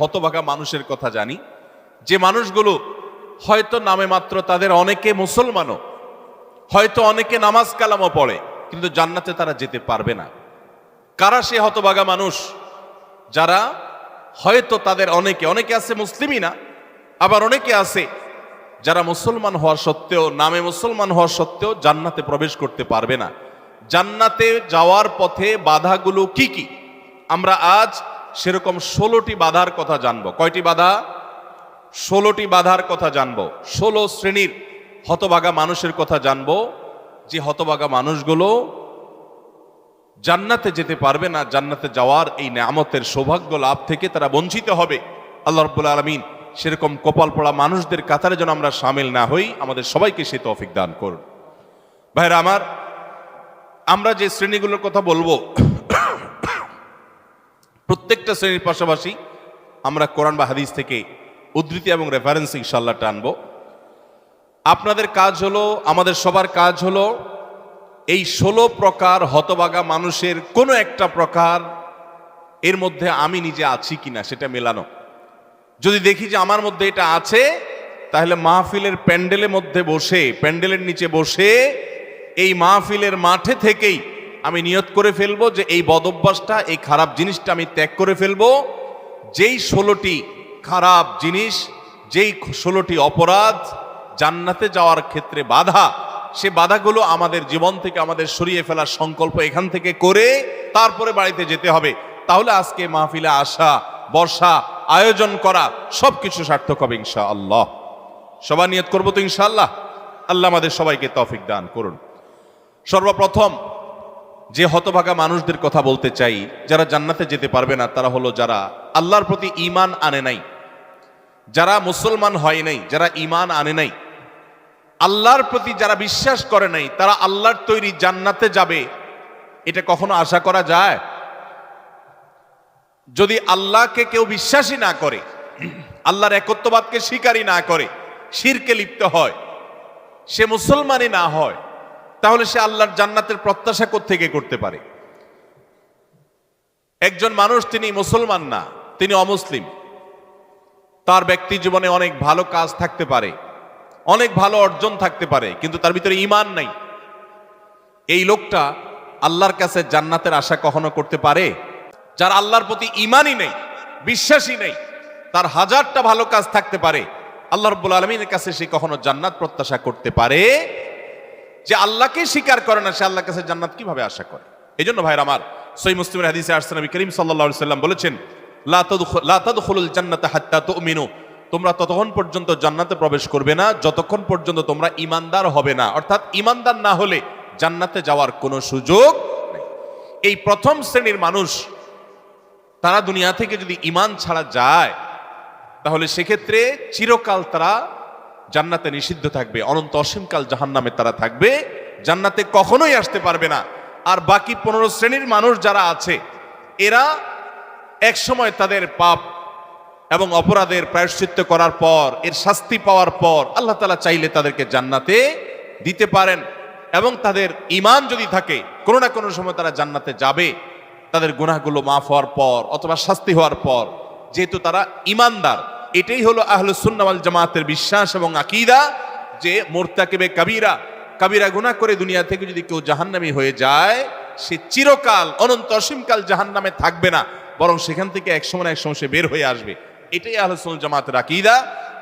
হতভাগা মানুষের কথা জানি, যে মানুষগুলো হয়তো নামে মাত্র তাদের অনেকে মুসলমানও, হয়তো অনেকে নামাজ কালামও পড়ে, কিন্তু জান্নাতে তারা যেতে পারবে না। কারা সে হতভাগা মানুষ? যারা হয়তো তাদের অনেকে আছে মুসলিমই না, আবার অনেকে আছে যারা মুসলমান হওয়া সত্ত্বেও, নামে মুসলমান হওয়া সত্ত্বেও জান্নাতে প্রবেশ করতে পারবে না। জান্নাতে যাওয়ার পথে বাধাগুলো কি কি, আমরা আজ সেরকম 16টি বাধার কথা জানবো। কয়টি বাধা? 16টি বাধার কথা জানবো। 16 শ্রেণীর হতভাগা মানুষের কথা জানবো, যে হতভাগা মানুষগুলো জান্নাতে যেতে পারবে না। জান্নাতে যাওয়ার এই নেয়ামতের সৌভাগ্য লাভ থেকে তারা বঞ্চিত হবে। আল্লাহ রাব্বুল আলামিন সেরকম কপাল পড়া মানুষদের কাতারে যেন আমরা শামিল না হই, আমাদের সবাইকে সে তৌফিক দান করুন। ভাইরা আমার, আমরা যে শ্রেণীগুলোর কথা বলবো, প্রত্যেকটা শ্রেণীর পাশাপাশি আমরা কোরআন বা হাদিস থেকে উদ্ধৃতি এবং রেফারেন্স ইনশাআল্লাহ টানবো। আপনাদের কাজ হলো, আমাদের সবার কাজ হলো, এই 16 প্রকার হতভাগা মানুষের কোনো একটা প্রকার এর মধ্যে আমি নিজে আছি কিনা সেটা মেলানো। যদি দেখি যে আমার মধ্যে এটা আছে, তাহলে মাহফিলের প্যান্ডেলের মধ্যে বসে, প্যান্ডেলের নিচে বসে এই মাহফিলের মাঠে থেকেই আমি নিয়ত করে ফেলবো যে এই বদঅভ্যাসটা, এই খারাপ জিনিসটা আমি ত্যাগ করে ফেলবো। যেই 16টি খারাপ জিনিস, যেই 16টি অপরাধ জান্নাতে যাওয়ার ক্ষেত্রে বাধা, সে বাধাগুলো আমাদের জীবন থেকে আমাদের সরিয়ে ফেলার সংকল্প এখান থেকে করে তারপরে বাড়িতে যেতে হবে। তাহলে আজকে মাহফিলে আসা, বর্ষা, আয়োজন করা সবকিছু সার্থক হবে ইনশাআল্লাহ। সবাই নিয়ত করবো তো ইনশাআল্লাহ। আল্লাহ আমাদের সবাইকে তৌফিক দান করুন। সর্বপ্রথম যে হতভাগা মানুষদের কথা বলতে চাই, যারা জান্নাতে যেতে পারবে না, তারা হলো যারা আল্লাহর প্রতি ঈমান আনে নাই, যারা মুসলমান হয় নাই, যারা ঈমান আনে নাই, আল্লাহর প্রতি যারা বিশ্বাস করে নাই, তারা আল্লাহর তৈরি জান্নাতে যাবে, এটা কখনো আশা করা যায়? যদি আল্লাহকে কেউ বিশ্বাসই না করে, আল্লাহর একত্ববাদকে স্বীকারই না করে, শিরকে লিপ্ত হয়, সে মুসলমানই না হয়, তাহলে সে আল্লাহর জান্নাতের প্রত্যাশা কোত্থেকে করতে পারে? একজন মানুষ, তিনি মুসলমান না, তিনি অমুসলিম, তার ব্যক্তি জীবনে অনেক ভালো কাজ থাকতে পারে, অনেক ভালো অর্জন থাকতে পারে, কিন্তু তার ভিতরে ঈমান নাই। এই লোকটা আল্লাহর কাছে জান্নাতের আশা কখনো করতে পারে? যার আল্লাহর প্রতি ঈমানই নেই, বিশ্বাসই নেই, তার হাজারটা ভালো কাজ থাকতে পারে, আল্লাহ রাব্বুল আলামিনের কাছে সে কখনো জান্নাত প্রত্যাশা করতে পারে? যে আল্লাহকে স্বীকার করে না, সে আল্লাহর কাছে জান্নাত কিভাবে আশা করে? এই জন্য ভাইরা আমার, সহিহ মুসলিমের হাদিসে আসছে, নবী করিম সাল্লাল্লাহু আলাইহি ওয়াসাল্লাম বলেছেন, লা তাদখুলুল জান্নাতা হাত্তা তুমিনু, তোমরা ততক্ষণ পর্যন্ত জান্নাতে প্রবেশ করবে না যতক্ষণ পর্যন্ত তোমরা ঈমানদার হবে না। অর্থাৎ ঈমানদার না হলে জান্নাতে যাওয়ার কোনো সুযোগ নেই। এই প্রথম শ্রেণীর মানুষ, তারা দুনিয়া থেকে যদি ঈমান ছাড়া যায়, তাহলে সেক্ষেত্রে চিরকাল তারা জান্নাতে নিষিদ্ধ থাকবে, অনন্ত অসীমকাল জাহান্নামে তারা থাকবে, জান্নাতে কখনোই আসতে পারবে না। আর বাকি 15 শ্রেণীর মানুষ যারা আছে, এরা এক সময় তাদের পাপ এবং অপরাধের প্রায়শ্চিত্ত করার পর, এর শাস্তি পাওয়ার পর আল্লাহ তাআলা চাইলে তাদেরকে জান্নাতে দিতে পারেন। এবং তাদের ঈমান যদি থাকে, কোনো না কোনো সময় তারা জান্নাতে যাবে, তাদের গুনাহগুলো মাফ হওয়ার পর অথবা শাস্তি হওয়ার পর, যেহেতু তারা ঈমানদার। এটাই হলো আহলুস সুন্নাহ ওয়াল জামাতের বিশ্বাস এবং আকীদা, যে মুরতাকিবে কাবীরা, কাবীরা গুনাহ করে দুনিয়া থেকে যদি কেউ জাহান্নামী হয়ে যায়, সে চিরকাল অনন্ত অসীমকাল জাহান্নামে থাকবে না, বরং সেখান থেকে এক সময় সে বের হয়ে আসবে। এটাই আহলুস সুন্নাহ জামাতের আকীদা।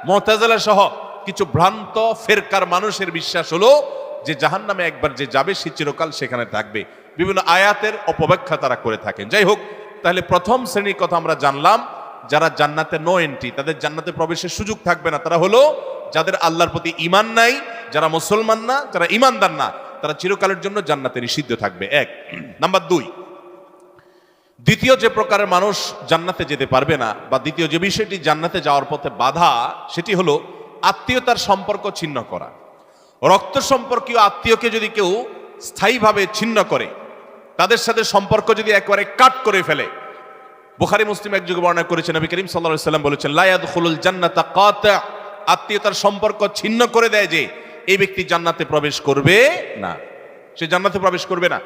মুতাজিলা সহ কিছু ভ্রান্ত ফেরকার মানুষের বিশ্বাস হলো যে জাহান্নামে একবার যে যাবে, সে চিরকাল সেখানে থাকবে। বিভিন্ন আয়াতের অপব্যাখ্যা তারা করে থাকেন। যাই হোক, তাহলে প্রথম শ্রেণীর কথা আমরা জানলাম, যারা জান্নাতে নো এন্ট্রি, তাদের জান্নাতে প্রবেশের সুযোগ থাকবে না, তারা হলো যাদের আল্লাহর প্রতি ঈমান নাই, যারা মুসলমান না, যারা ঈমানদার না, তারা চিরকালের জন্য জান্নাতে নিষিদ্ধ থাকবে। এক। নাম্বার 2, দ্বিতীয় যে প্রকারের মানুষ জান্নাতে যেতে পারবে না, বা দ্বিতীয় যে বিষয়টি জান্নাতে যাওয়ার পথে বাধা, সেটি হলো আত্মীয়তার সম্পর্ক ছিন্ন করা। রক্ত সম্পর্কীয় আত্মীয়কে যদি কেউ স্থায়ীভাবে ছিন্ন করে, তাদের সাথে সম্পর্ক যদি একবারে কাট করে ফেলে, বুখারী মুসলিম এক যুগে বর্ণনা করেছেন, নবী করিম সাল্লাল্লাহু আলাইহি ওয়াসাল্লাম বলেছেন, লা ইয়াদখুলুল জান্নাতা কাতি', আত্মীয়তার সম্পর্ক ছিন্ন করে দেয় যে, এই ব্যক্তি জান্নাতে প্রবেশ করবে না, সে জান্নাতে প্রবেশ করবে না।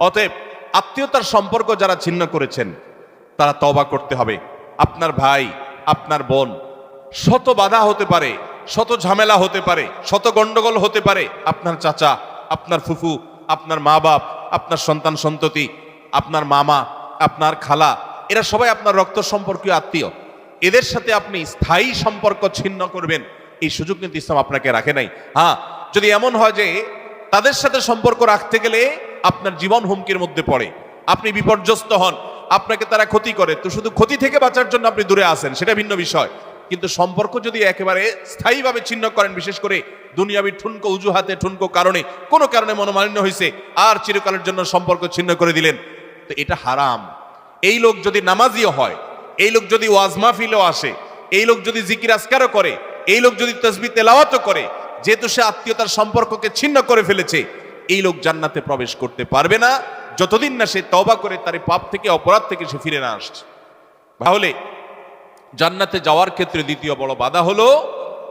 অতএব আত্মীয়তার সম্পর্ক যারা ছিন্ন করেছেন, তারা তওবা করতে হবে। আপনার ভাই আপনার বোন, শত বাধা হতে পারে, শত ঝামেলা হতে পারে, শত গন্ডগোল হতে পারে, আপনার চাচা, আপনার ফুফু, আপনার মা বাপ, আপনার সন্তান সন্ততি, আপনার মামা, আপনার খালা, এরা সবাই আপনার রক্ত সম্পর্কীয় আত্মীয়। এদের সাথে আপনি স্থায়ী সম্পর্ক ছিন্ন করবেন, এই সুযোগ কিন্তু ইসলাম আপনাকে রাখে নাই। হ্যাঁ, যদি এমন হয় যে তাদের সাথে সম্পর্ক রাখতে গেলে আপনার জীবন হুমকির মধ্যে পড়ে, আপনি বিপর্যস্ত হন, আপনাকে তারা ক্ষতি করে, তো শুধু ক্ষতি থেকে বাঁচার জন্য আপনি দূরে আসেন, সেটা ভিন্ন বিষয়। কিন্তু সম্পর্ক যদি একেবারে স্থায়ীভাবে ছিন্ন করেন, বিশেষ করে দুনিয়াবি ঠুনকো উজুহাতে, ঠুনকো কারণে, কোনো কারণে মনোমালিন্য হয়েছে, আর চিরকালের জন্য সম্পর্ক ছিন্ন করে দিলেন, তো এটা হারাম। এই লোক যদি নামাজিও হয়, এই লোক যদি ওয়াজ মাহফিলও আসে, এই লোক যদি জিকির আজকারও করে, এই লোক যদি তাসবিহ তেলাওয়াতও করে, যেহেতু সে আত্মীয়তার সম্পর্ককে ছিন্ন করে ফেলেছে, এই লোক জান্নাতে প্রবেশ করতে পারবে না যতদিন না সে তওবা করে তার পাপ থেকে, অপরাধ থেকে সে ফিরে না আসছে। তাহলে জান্নাতে যাওয়ার ক্ষেত্রে দ্বিতীয় বড় বাধা হলো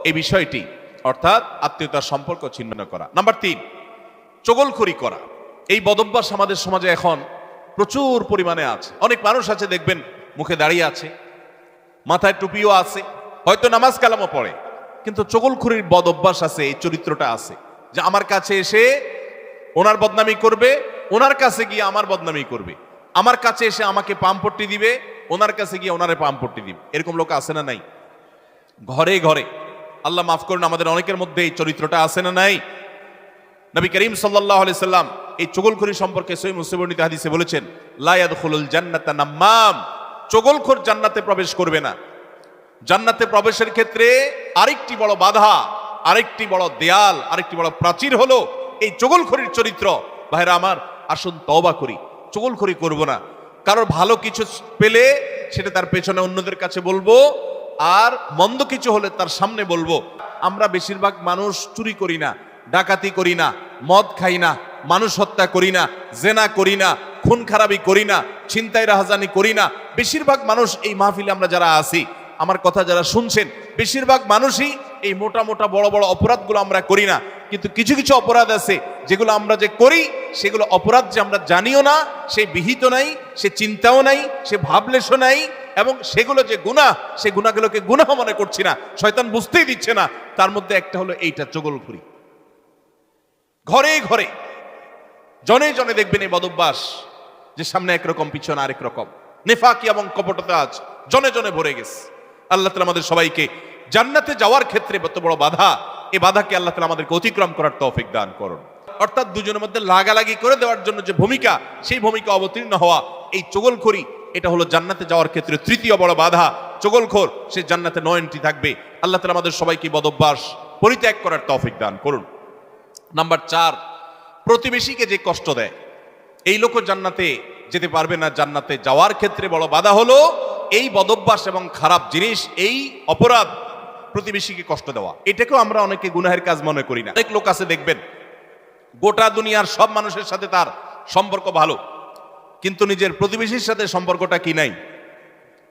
এই বিষয়টি, অর্থাৎ আত্মীয়তার সম্পর্ক ছিন্ন করা। নাম্বার 3, চগলখড়ি করা। এই বদভ্যাস আমাদের সমাজে এখন প্রচুর পরিমাণে আছে। অনেক মানুষ আছে দেখবেন মুখে দাঁড়িয়ে আছে, মাথায় টুপিও আছে, হয়তো নামাজ কালামও পড়ে, কিন্তু চগলখড়ির বদভ্যাস আছে, এই চরিত্রটা আছে যে আমার কাছে এসে ওনার বদনামি করবে, ওনার কাছে গিয়ে আমার বদনামি করবে, আমার কাছে এসে আমাকে পামপট্টি দিবে, ওনার কাছে গিয়ে ওনারে পামপট্টি দিবে। এরকম লোক আছে না নাই? ঘরে ঘরে, আল্লাহ মাফ করুন, আমাদের অনেকের মধ্যে এই চরিত্রটা আছে না নাই? নবী করিম সাল্লাল্লাহু আলাইহি সাল্লাম এই চগলখড়ি সম্পর্কে সহিহ মুসলিম বর্ণিত হাদিসে বলেছেন, লা ইয়াদখুলুল জান্নাতা নাম্মাম, চগলখোর জান্নাতে প্রবেশ করবে না। জান্নাতে প্রবেশের ক্ষেত্রে আরেকটি বড় বাধা, আরেকটি বড় দেয়াল, আরেকটি বড় প্রাচীর হলো এই চগলখড়ির চরিত্র। ভাইরা আমার, আসুন তওবা করি, চগলখড়ি করব না। কারোর ভালো কিছু পেলে সেটা তার পেছনে অন্যদের কাছে বলবো, আর মন্দ কিছু হলে তার সামনে বলবো। আমরা বেশিরভাগ মানুষ চুরি করি না, ডাকাতি করি না, মদ খাই না, মানুষ হত্যা করি না, জেনা করি না, খুন খারাপি করি না, ছিনতাই রাহাজানি করি না। বেশিরভাগ মানুষ এই মাহফিলে আমরা যারা আছি, আমার কথা যারা শুনছেন, বেশিরভাগ মানুষই এই মোটা মোটা বড় বড় অপরাধগুলো আমরা করি না। কিন্তু কিছু কিছু অপরাধ আছে যেগুলো আমরা যে করি, সেগুলো অপরাধ যে আমরা জানিও না, সে বিহিত নাই, সে চিন্তাও নাই, সে ভাবলেশও নাই, এবং সেগুলো যে গুনাহ, সে গুনাহগুলোকে গুনাহ মনে করছি না, শয়তান বুঝতেই দিচ্ছে না। তার মধ্যে একটা হলো এইটা, চগলখড়ি। ঘরে ঘরে, জনে জনে দেখবেন এই বদভ্যাস, যে সামনে একরকম পিছনে আরেক রকম, নেফাকি এবং কপটতা আজ জনে জনে ভরে গেছে। আল্লাহ তাআলা আমাদের সবাইকে জান্নাতে যাওয়ার ক্ষেত্রে এত বড় বাধা, এই বাধাকে আল্লাহ তাআলা আমাদেরকে অতিক্রম করার তৌফিক দান করুন। অর্থাৎ দুজনের মধ্যে লাগালাগি করে দেওয়ার জন্য যে ভূমিকা, সেই ভূমিকা অবতীর্ণ হওয়া, এই চগলখড়ি, এটা হলো জান্নাতে যাওয়ার ক্ষেত্রে তৃতীয় বড় বাধা। চগলখোর সে জান্নাতে নো এন্ট্রি থাকবে। আল্লাহ তাআলা আমাদের সবাইকে বদভ্যাস পরিত্যাগ করার তৌফিক দান করুন। নাম্বার 4, প্রতিবেশীকে যে কষ্ট দেয়, এই লোকও জান্নাতে যেতে পারবে না। জান্নাতে যাওয়ার ক্ষেত্রে বড় বাধা হলো এই বদভ্যাস এবং খারাপ জিনিস, এই অপরাধ, প্রতিবেশীকে কষ্ট দেওয়া। এটাকেও আমরা অনেকে গুনাহের কাজ মনে করি না। অনেক লোক আছে দেখবেন গোটা দুনিয়ার সব মানুষের সাথে তার সম্পর্ক ভালো, কিন্তু নিজের প্রতিবেশীর সাথে সম্পর্কটা কি নাই?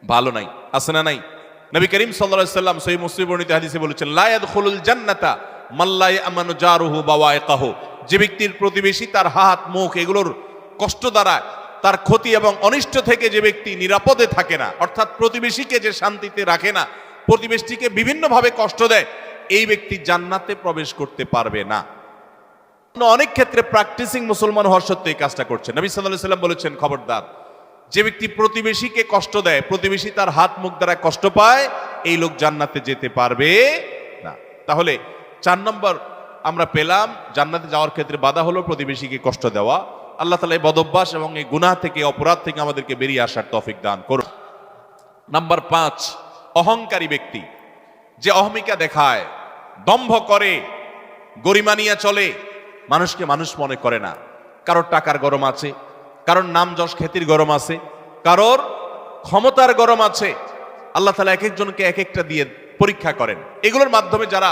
ভালো নাই। আছে না নাই? নবী করিম সাল্লাল্লাহু আলাইহি সাল্লাম সহিহ মুসলিম বর্ণিত হাদিসে বলেছেন, লা ইয়াদখুলুল জান্নাতা মান লা ইয়ামানু জারুহু বাওয়াইকাহু, যে ব্যক্তির প্রতিবেশী তার হাত মুখ এগুলোর কষ্ট দ্বারা, তার ক্ষতি এবং অনিষ্ট থেকে যে ব্যক্তি নিরাপদে থাকে না, অর্থাৎ প্রতিবেশীকে যে শান্তিতে রাখে না, প্রতিবেশীকে বিভিন্নভাবে কষ্ট দেয়, এই ব্যক্তি জান্নাতে প্রবেশ করতে পারবে না। অনেক ক্ষেত্রে প্র্যাকটিসিং মুসলমান হওয়ার সত্ত্বেও এই কাজটা করছে। নবী সাল্লাল্লাহু আলাইহি সাল্লাম বলেছেন, খবরদার, যে ব্যক্তি প্রতিবেশীকে কষ্ট দেয়, প্রতিবেশী তার হাত মুখ দ্বারা কষ্ট পায়, এই লোক জান্নাতে যেতে পারবে না। তাহলে 4 নম্বর আমরা পেলাম, জান্নাতে যাওয়ার ক্ষেত্রে বাধা হলো প্রতিবেশীকে কষ্ট দেওয়া। আল্লাহ তাআলা এই বদভ্যাস এবং এই গুনাহ থেকে, অপরাধ থেকে আমাদেরকে বেরিয়ে আসার তৌফিক দান করুন। নাম্বার 5, অহংকারী ব্যক্তি, যে অহমিকা দেখায়, দম্ভ করে, গরিমা নিয়ে চলে, মানুষকে মানুষ মনে করে না। কারোর টাকার গরম আছে, কারোর নাম যশ খ্যাতির গরম আছে, কারোর ক্ষমতার গরম আছে। আল্লাহ তাআলা এক একজনকে এক একটা দিয়ে পরীক্ষা করেন। এগুলোর মাধ্যমে যারা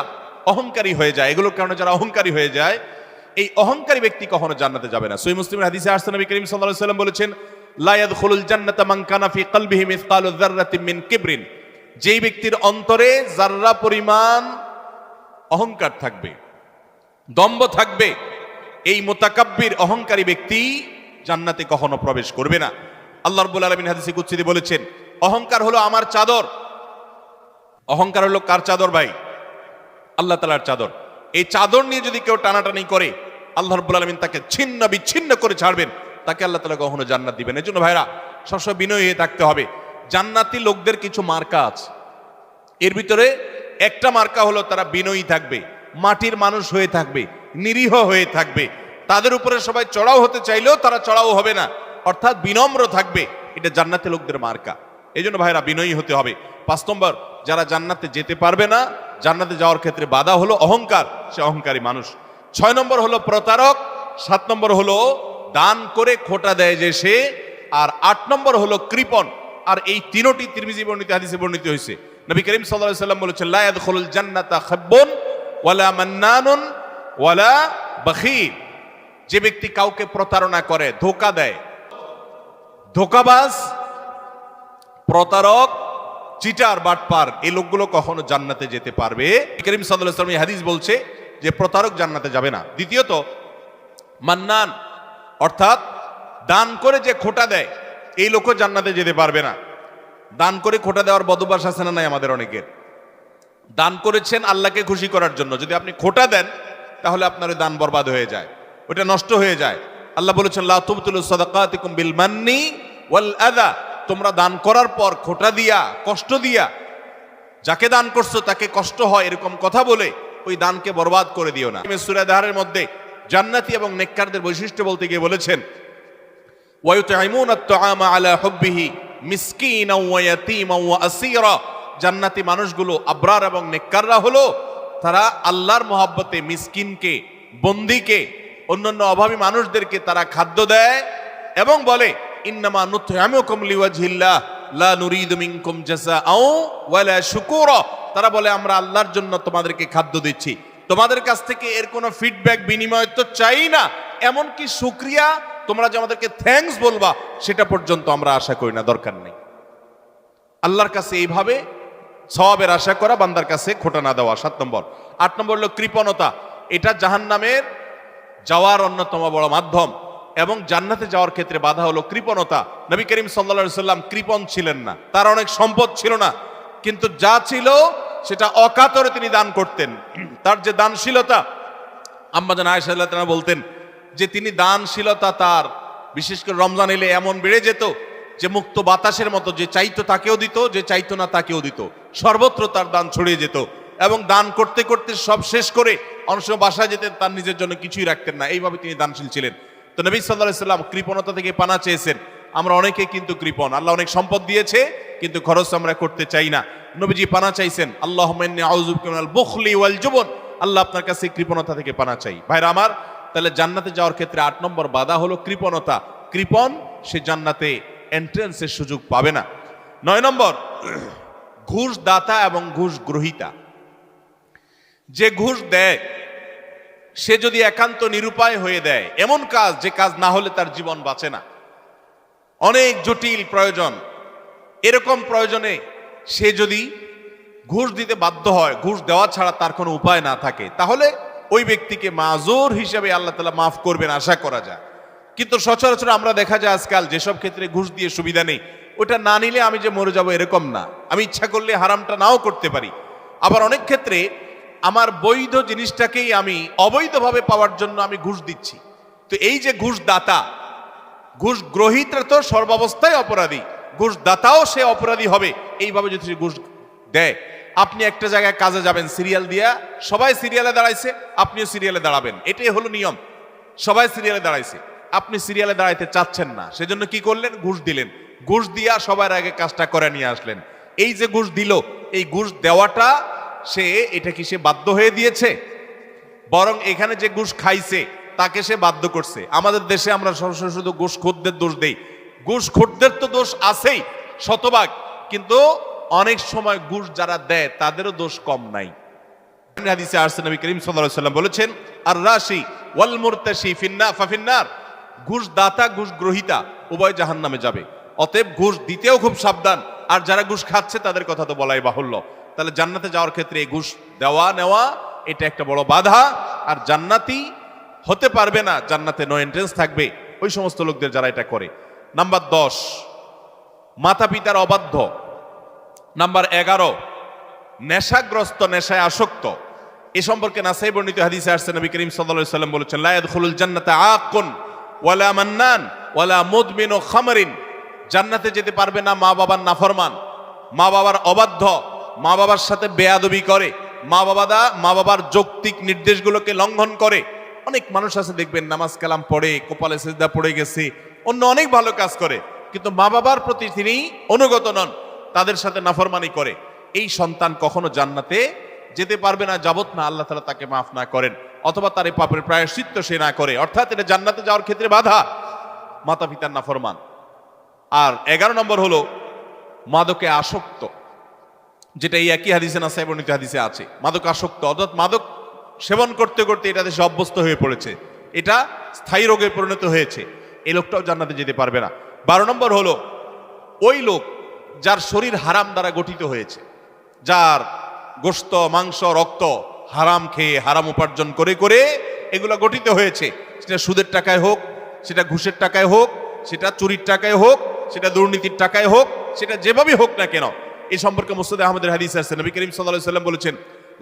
অহংকারী হয়ে যায়, এগুলোর কারণে যারা অহংকারী হয়ে যায়, এই অহংকারী ব্যক্তি কখনো জান্নাতে যাবে না। সহিহ মুসলিমের হাদিসে আসছে, নবী করিম সাল্লাল্লাহু আলাইহি সাল্লাম বলেছেন, লা ইয়াদখুলুল জান্নাতা মান কানা ফি কলবিহি মিসকালু যাররাতিন মিন কিবরিন, যেই ব্যক্তির অন্তরে যাররা পরিমাণ অহংকার থাকবে, দম্ভ থাকবে, এই মুতাকাব্বির অহংকারী ব্যক্তি জান্নাতে কখনো প্রবেশ করবে না। আল্লাহ রাব্বুল আলামিন হাদিসে কুদসিতে বলেছেন, অহংকার হলো আমার চাদর, অহংকার হলো কার চাদর ভাই? আল্লাহ তাআলার চাদর। এই চাদর নিয়ে যদি কেউ টানাটানি করে, আল্লাহ রাব্বুল আলামিন তাকে ছিন্ন বিচ্ছিন্ন করে ছাড়বেন, তাকে আল্লাহ তাআলা কখনো জান্নাত দিবেন। এই জন্য ভাইরা সবসময় বিনয়ী হয়ে থাকতে হবে। জান্নাতি লোকদের কিছু মার্কা আছে, এর ভিতরে একটা মার্কা হলো তারা বিনয়ী থাকবে, মাটির মানুষ হয়ে থাকবে, নিরীহ হয়ে থাকবে। তাদের উপরে সবাই চড়াও হতে চাইলেও তারা চড়াও হবে না, অর্থাৎ বিনম্র থাকবে। এটা জান্নাতি লোকদের মার্কা। এই জন্য ভাইরা বিনয়ী হতে হবে। 5 নম্বর, যারা জান্নাতে যেতে পারবে না, জান্নাতে যাওয়ার ক্ষেত্রে বাধা হলো অহংকার, সে অহংকারী মানুষ। 6 নম্বর হলো প্রতারক। 7 নম্বর হলো দান করে খোটা দেয় যে সে। আর 8 নম্বর হলো কৃপণ। আর এই তিনটি তিরমিজি বর্ণিত হাদিসে বর্ণিত হয়েছে। নবী করিম সাল্লাল্লাহু আলাইহি ওয়াসাল্লাম বলেছেন, লা ইয়াদখুলুল জান্নাতা খাব্বুন ওয়ালা মান্নানুন ওয়ালা বখীল। যে ব্যক্তি কাউকে প্রতারণা করে, ধোঁকা দেয়, ধোঁকাবাজ, প্রতারক, চিটার, বাটপার, এই লোকগুলো কখনো জান্নাতে যেতে পারবে? করিম সাল্লাল্লাহু আলাইহি ওয়াসাল্লাম এই হাদিস বলছে যে প্রতারক জান্নাতে যাবে না। দ্বিতীয়ত, মান্নান অর্থাৎ দান করে যে খোটা দেয়, এই লোকও জান্নাতে যেতে পারবে না। দান করে খোটা দেওয়ার বদভ্যাস আছে না নাই আমাদের অনেকের? দান করেছেন আল্লাহকে খুশি করার জন্য, যদি আপনি খোটা দেন তাহলে আপনার ওই দান বরবাদ হয়ে যায়, ওটা নষ্ট হয়ে যায়। আল্লাহ বলেছেন, লা তুবতিলু সাদাকাতিকুম বিল মান্নি ওয়াল আযা। তোমরা দান করার পর খোটা দিয়া, কষ্ট দিয়া, যাকে দান করছো তাকে কষ্ট হয় এরকম কথা বলে ওই দানকে বরবাদ করে দিও না। সূরা দাহরের মধ্যে জান্নাতি এবং নেককারদের বৈশিষ্ট্য বলতে গিয়ে বলেছেন, ওয়া ইউতঈমুনা আত-তাআমা আলা হুব্বিহি মিসকিনাও ওয়া ইয়াতীমান ওয়া আসীরা। জান্নাতি মানুষগুলো, আবরার এবং নেককাররা হলো তারা আল্লাহর মহব্বতে মিসকিনকে, বন্দীকে, অন্যান্য অভাবী মানুষদেরকে তারা খাদ্য দেয় এবং বলে, ইন্নামা নুতঈমুকুম লিওয়াজহিল্লাহ লা নুরিদু মিনকুম জাযাআও ওয়ালা শুকুরা। তারা বলে, আমরা আল্লাহর জন্য তোমাদেরকে খাদ্য দিচ্ছি, তোমাদের কাছ থেকে এর কোনো ফিডব্যাক, বিনিময় তো চাই না, এমনকি শুকরিয়া, তোমরা যে আমাদেরকে থ্যাঙ্কস বলবা সেটা পর্যন্ত আমরা আশা করি না, দরকার নেই। আল্লাহর কাছে এইভাবে সওয়াবের আশা করা, বান্দার কাছে খোটা না দেওয়া। 7 নম্বর। 8 নম্বর হলো কৃপণতা। এটা জাহান্নামের যাওয়ার অন্যতম বড় মাধ্যম এবং জান্নাতে যাওয়ার ক্ষেত্রে বাধা হলো কৃপণতা। নবী করিম সাল্লাল্লাহু আলাইহি সাল্লাম কৃপণ ছিলেন না, তার অনেক সম্পদ ছিল না, কিন্তু যা ছিল সেটা অকাতরে তিনি দান করতেন। তার যে দানশীলতা, আম্মা জান আয়েশা রাদিয়াল্লাহু তাআলা বলতেন যে তিনি দানশীলতা তার বিশেষ করে রমজান এলে এমন বেড়ে যেত যে মুক্ত বাতাসের মতো, যে চাইতো তাকেও দিত, যে চাইতো না তাকেও দিত, সর্বত্র তার দান ছড়িয়ে যেত। এবং দান করতে করতে সব শেষ করে অনেক সময় বাসায় যেতেন, তার নিজের জন্য কিছুই রাখতেন না। এইভাবে তিনি দানশীল ছিলেন। তো নবী সাল্লাল্লাহু আলাইহি সাল্লাম কৃপণতা থেকে পানা চেয়েছেন। আমরা অনেকে কিন্তু কৃপণ, আল্লাহ অনেক সম্পদ দিয়েছে কিন্তু খরচ আমরা করতে চাই না। নবীজি পানা চাইছেন, আল্লাহুম্মা ইন্নী আউযু বিকা মিনাল বুখলি ওয়াল জুবন। আল্লাহ আপনার কাছে কৃপণতা থেকে পানা চাই। ভাইরা আমার, তাহলে জান্নাতে যাওয়ার ক্ষেত্রে 8 নম্বর বাধা হলো কৃপণতা। কৃপণ, সে জান্নাতে এন্ট্রান্সের সুযোগ পাবে না। 9 নম্বর, ঘুষ দাতা এবং ঘুষ গ্রহীতা। যে ঘুষ দেয় সে যদি একান্ত নিরুপায় হয়ে দেয়, এমন কাজ যে কাজ না হলে তার জীবন বাঁচে না, অনেক জটিল প্রয়োজন, এরকম প্রয়োজনে সে যদি ঘুষ দিতে বাধ্য হয়, ঘুষ দেওয়া ছাড়া তার কোনো উপায় না থাকে, তাহলে ওই ব্যক্তিকে মাজুর হিসেবে আল্লাহ তাআলা মাফ করবেন আশা করা যায়। কিন্তু সচরাচর আমরা দেখা যায় আজকাল যেসব ক্ষেত্রে ঘুষ দিয়ে সুবিধা নেই, ওটা না নিলে আমি যে মরে যাব এরকম না, আমি ইচ্ছা করলে হারামটা নাও করতে পারি। আবার অনেক ক্ষেত্রে আমার বৈধ জিনিসটাকেই আমি অবৈধভাবে পাওয়ার জন্য আমি ঘুষ দিচ্ছি। তো এই যে ঘুষ দাতা, ঘুষ গ্রহীতা তো সর্বাবস্থায় অপরাধী, ঘুষ দাতাও সে অপরাধী হবে এইভাবে যদি সে ঘুষ দেয়। আপনি একটা জায়গায় কাজে যাবেন, সিরিয়াল দিয়া, সবাই সিরিয়ালে দাঁড়াইছে, আপনিও সিরিয়ালে দাঁড়াবেন, এটাই হলো নিয়ম। সবাই সিরিয়ালে দাঁড়াইছে, আপনি সিরিয়ালে দাঁড়াইতে চাচ্ছেন না, সেজন্য কি করলেন? ঘুষ দিলেন। ঘুষ দিয়া সবার আগে কাজটা করে নিয়ে আসলেন। এই যে ঘুষ দিল, এই ঘুষ দেওয়াটা সে, এটা কি সে বাধ্য হয়ে দিয়েছে? বরং এখানে যে ঘুষ খাইছে তাকে সে বাধ্য করছে। আমাদের দেশে আমরা সরাসরি শুধু ঘুষখোরদের দোষ দেই। ঘুষখোরদের তো দোষ আছেই শতভাগ, কিন্তু অনেক সময় ঘুষ যারা দেয় তাদেরও দোষ কম নাই। হাদিসে আসছে, নবী করিম সাল্লাল্লাহু আলাইহি সাল্লাম বলেছেন, আর রাশি ওয়াল মুরতাশি ফাফিন্নার। ঘুষ দাতা, ঘুষ গ্রহীতা উভয় জাহান্নামে যাবে। অতএব ঘুষ দিতেও খুব সাবধান, আর যারা ঘুষ খাচ্ছে তাদের কথা তো বলাই বাহুল্য। তাহলে জান্নাতে যাওয়ার ক্ষেত্রে এই ঘুষ দেওয়া নেওয়া এটা একটা বড় বাধা। আর জান্নাতি হতে পারবে না, জান্নাতে নো এন্ট্রেন্স থাকবে ওই সমস্ত লোকদের যারা এটা করে। নাম্বার 10, মাতা পিতার অবাধ্য। নাম্বার 11, নেশাগ্রস্ত, নেশায় আসক্ত। এ সম্পর্কে নাসাই বর্ণিত হাদিসে আসছে, নবী করিম সাল্লাল্লাহু আলাইহি ওয়াসাল্লাম বলেছেন, লা ইয়াদখুলুল জান্নাতা আকুন ওয়ালা মান্নান ওয়ালা মুদমিনু খামরিন। জান্নাতে যেতে পারবে না মা বাবার নাফরমান, মা বাবার অবাধ্য, মা বাবার সাথে বেয়াদবি করে, মা বাবার যৌক্তিক নির্দেশগুলোকে লঙ্ঘন করে। অনেক মানুষ আছে দেখবেন নামাজ কালাম পড়ে, কপালে সিজদা পড়ে গেছে, অন্য অনেক ভালো কাজ করে, কিন্তু মা বাবার প্রতি তিনি অনুগত নন, তাদের সাথে নাফরমানি করে। এই সন্তান কখনো জান্নাতে যেতে পারবে না যাবত না আল্লাহ তাআলা তাকে মাফ না করেন, অথবা তার এই পাপের প্রায়শ্চিত্ত সে না করে। অর্থাৎ এটা জান্নাতে যাওয়ার ক্ষেত্রে বাধা, মাতা পিতার নাফরমান। আর 11 নম্বর হলো মাদকে আসক্ত, যেটা এই একই হাদিসে নাসাই বর্ণিত হাদিসে আছে। মাদক আসক্ত অর্থাৎ মাদক সেবন করতে করতে এটা দেশে অভ্যস্ত হয়ে পড়েছে, এটা স্থায়ী রোগে পরিণত হয়েছে, এই লোকটাও জান্নাতে যেতে পারবে না। 12 নম্বর হলো ওই লোক যার শরীর হারাম দ্বারা গঠিত হয়েছে, যার গোশত, মাংস, রক্ত হারাম খেয়ে, হারাম উপার্জন করে করে এগুলো গঠিত হয়েছে। সেটা সুদের টাকায় হোক, সেটা ঘুষের টাকায় হোক, সেটা চুরির টাকায় হোক, সেটা দুর্নীতির টাকায় হোক, সেটা যেভাবে হোক না কেন। এই সম্পর্কে মুসনাদ আহমদের হাদিস আছে, নবী করিম সাল্লাল্লাহু আলাইহি ওয়াসাল্লাম বলেছেন,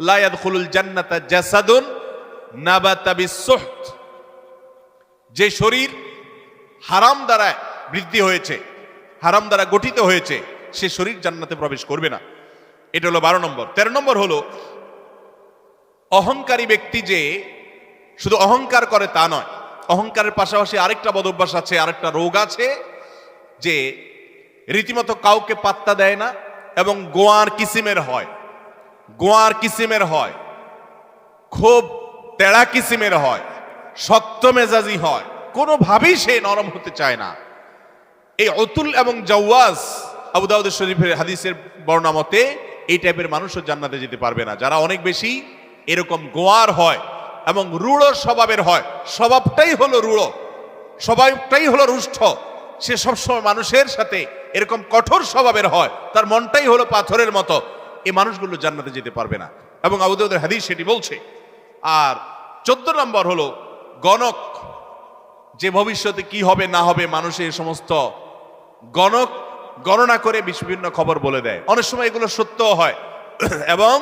লা ইয়াদখুলুল জান্নাতা জাসাদুন নাবাতা বিসসুহত। যে শরীর হারাম দ্বারা বৃদ্ধি হয়েছে, হারাম দ্বারা গঠিত হয়েছে, সে শরীর জান্নাতে প্রবেশ করবে না। এটা হলো 12 নম্বর। 13 নম্বর হলো অহংকারী ব্যক্তি, যে শুধু অহংকার করে তা নয়, অহংকারের পাশাপাশি আরেকটা বদঅভ্যাস আছে, আরেকটা রোগ আছে, যে রীতিমতো কাউকে পাত্তা দেয় না এবং গোয়ার কিসিমের হয়, গোয়ার কিসিমের হয়, খুব তেড়া কিসিমের হয়, শক্ত মেজাজি হয়, কোনোভাবেই সে নরম হতে চায় না। এই অতুল এবং জাওয়াজ, আবু দাউদ শরীফের হাদিসের বর্ণনা মতে এই টাইপের মানুষও জান্নাতে যেতে পারবে না, যারা অনেক বেশি এরকম গোয়ার হয় এবং রূঢ় স্বভাবের হয়। স্বভাবটাই হলো রূঢ়, স্বভাবটাই হলো রুষ্ট, সে সবসময় মানুষের সাথে এরকম কঠোর স্বভাবের হয়, তার মনটাই হলো পাথরের মতো। এই মানুষগুলো জান্নাতে যেতে পারবে না, এবং আবু দাউদের হাদিস সেটি বলছে। আর 14 নম্বর হলো গণক, যে ভবিষ্যতে কি হবে না হবে মানুষের সমস্ত গণক গণনা করে বিভিন্ন খবর বলে দেয়। অনেক সময় এগুলো সত্য হয়, এবং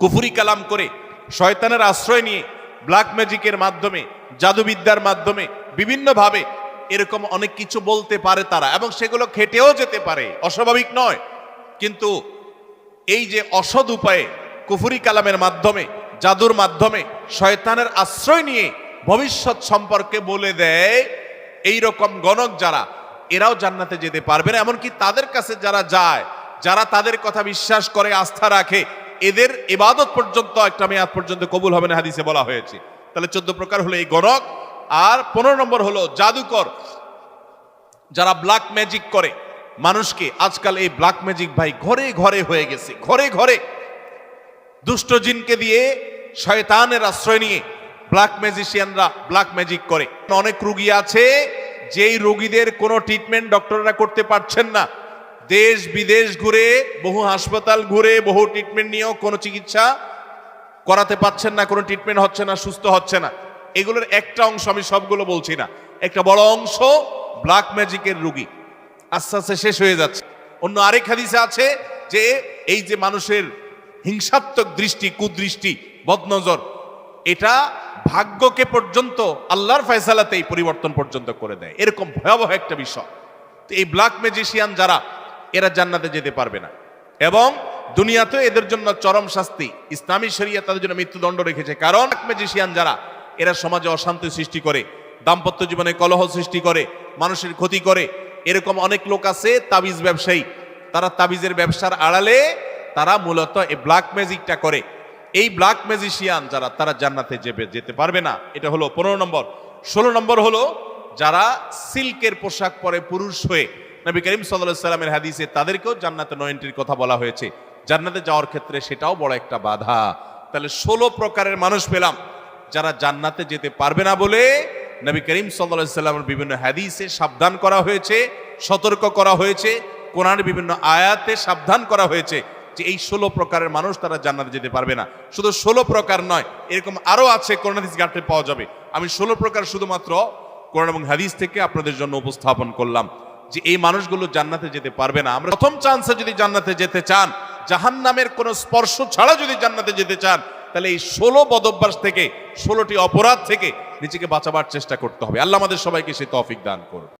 কুফরি কালাম করে শয়তানের আশ্রয় নিয়ে ব্ল্যাক ম্যাজিকের মাধ্যমে, জাদুবিদ্যার মাধ্যমে বিভিন্নভাবে এরকম অনেক কিছু বলতে পারে তারা, এবং সেগুলো খেটেও যেতে পারে, অস্বাভাবিক নয়। কিন্তু এই যে অসৎ উপায়ে কুফরি কালামের মাধ্যমে, জাদুর মাধ্যমে শয়তানের আশ্রয় নিয়ে ভবিষ্যৎ সম্পর্কে বলে দেয়, এই রকম গণক যারা, এরাও জান্নাতে যেতে পারবে না। এমনকি তাদের কাছে যারা যায়, যারা তাদের কথা বিশ্বাস করে, আস্থা রাখে, এদের ইবাদত পর্যন্ত একটা মেয়াদ পর্যন্ত কবুল হবে না, হাদিসে বলা হয়েছে। তাহলে 14 প্রকার হলো এই গণক। আর 15 নম্বর হলো জাদুকর, যারা ব্ল্যাক ম্যাজিক করে মানুষকে। আজকাল এই ব্ল্যাক ম্যাজিক ভাই ঘরে ঘরে হয়ে গেছে, ঘরে ঘরে দুষ্ট জিনকে দিয়ে, শয়তানের আশ্রয় নিয়ে ব্ল্যাক ম্যাজিশিয়ানরা ব্ল্যাক ম্যাজিক করে। অনেক রোগী আছে যেই রোগীদের কোনো ট্রিটমেন্ট ডক্টররা করতে পারছেন না, দেশ বিদেশ ঘুরে, বহু হাসপাতাল ঘুরে, বহু ট্রিটমেন্ট নিয়েও কোনো চিকিৎসা করাতে পারছেন না, কোনো ট্রিটমেন্ট হচ্ছে না, সুস্থ হচ্ছে না। এগুলোর একটা অংশ, আমি সবগুলো বলছি না, একটা বড় অংশ ব্ল্যাক ম্যাজিকের রোগী, আস্তে আস্তে শেষ হয়ে যাচ্ছে। অন্য আরেক হাদিসে আছে যে এই যে মানুষের হিংসাত্মক দৃষ্টি, কুদৃষ্টি, বদনজর, এটা ভাগ্যকে পর্যন্ত আল্লাহর ফয়সালাতেই পরিবর্তন পর্যন্ত করে দেয়, এরকম ভয়াবহ একটা বিষয়। তো এই ব্ল্যাক ম্যাজিশিয়ান যারা, এরা জান্নাতে যেতে পারবে না, এবং দুনিয়াতে এদের জন্য চরম শাস্তি, ইসলামী শরিয়া তাদের জন্য মৃত্যুদণ্ড রেখেছে। কারণ ম্যাজিশিয়ান যারা, এরা সমাজে অশান্তি সৃষ্টি করে, দাম্পত্য জীবনে কলহ সৃষ্টি করে, মানুষের ক্ষতি করে। এরকম অনেক লোক আছে তাবিজ ব্যবসায়ী, তারা তাবিজের ব্যবসার আড়ালে তারা মূলত এই ব্ল্যাক ম্যাজিকটা করে। এই ব্ল্যাক ম্যাজিশিয়ান যারা, তারা জান্নাতে যেতে পারবে না। এটা হলো 15 নম্বর। 16 নম্বর হলো যারা সিল্কের পোশাক পরে পুরুষ হয়ে, নবী করিম সাল্লাল্লাহু আলাইহি ওয়াসাল্লামের হাদিসে তাদেরকেও জান্নাতে নো এন্ট্রির কথা বলা হয়েছে। জান্নাতে যাওয়ার ক্ষেত্রে সেটাও বড় একটা বাধা। তাহলে 16 প্রকারের মানুষ পেলাম যারা জান্নাতে যেতে পারবে না বলে নবী করিম সাল্লাল্লাহু আলাইহি ওয়াসাল্লামের বিভিন্ন হাদিসে সাবধান করা হয়েছে, সতর্ক করা হয়েছে, কোরআনের বিভিন্ন আয়াতে সাবধান করা হয়েছে যে এই 16 প্রকারের মানুষ তারা জান্নাতে যেতে পারবে না। শুধু 16 প্রকার নয়, এরকম আরো আছে, কোরআন হাদিস ঘাটলে পাওয়া যাবে। আমি 16 প্রকার শুধুমাত্র কোরআন এবং হাদিস থেকে আপনাদের জন্য উপস্থাপন করলাম যে এই মানুষগুলো জান্নাতে যেতে পারবে না। আমরা প্রথম চান্সে যদি জান্নাতে যেতে চান, জাহান্নামের কোন স্পর্শ ছাড়া যদি জান্নাতে যেতে চান, তাহলে এই 16 বদভ্যাস থেকে, 16টি অপরাধ থেকে নিজেকে বাঁচাবার চেষ্টা করতে হবে। আল্লাহ আমাদের সবাইকে সেই তৌফিক দান করুন।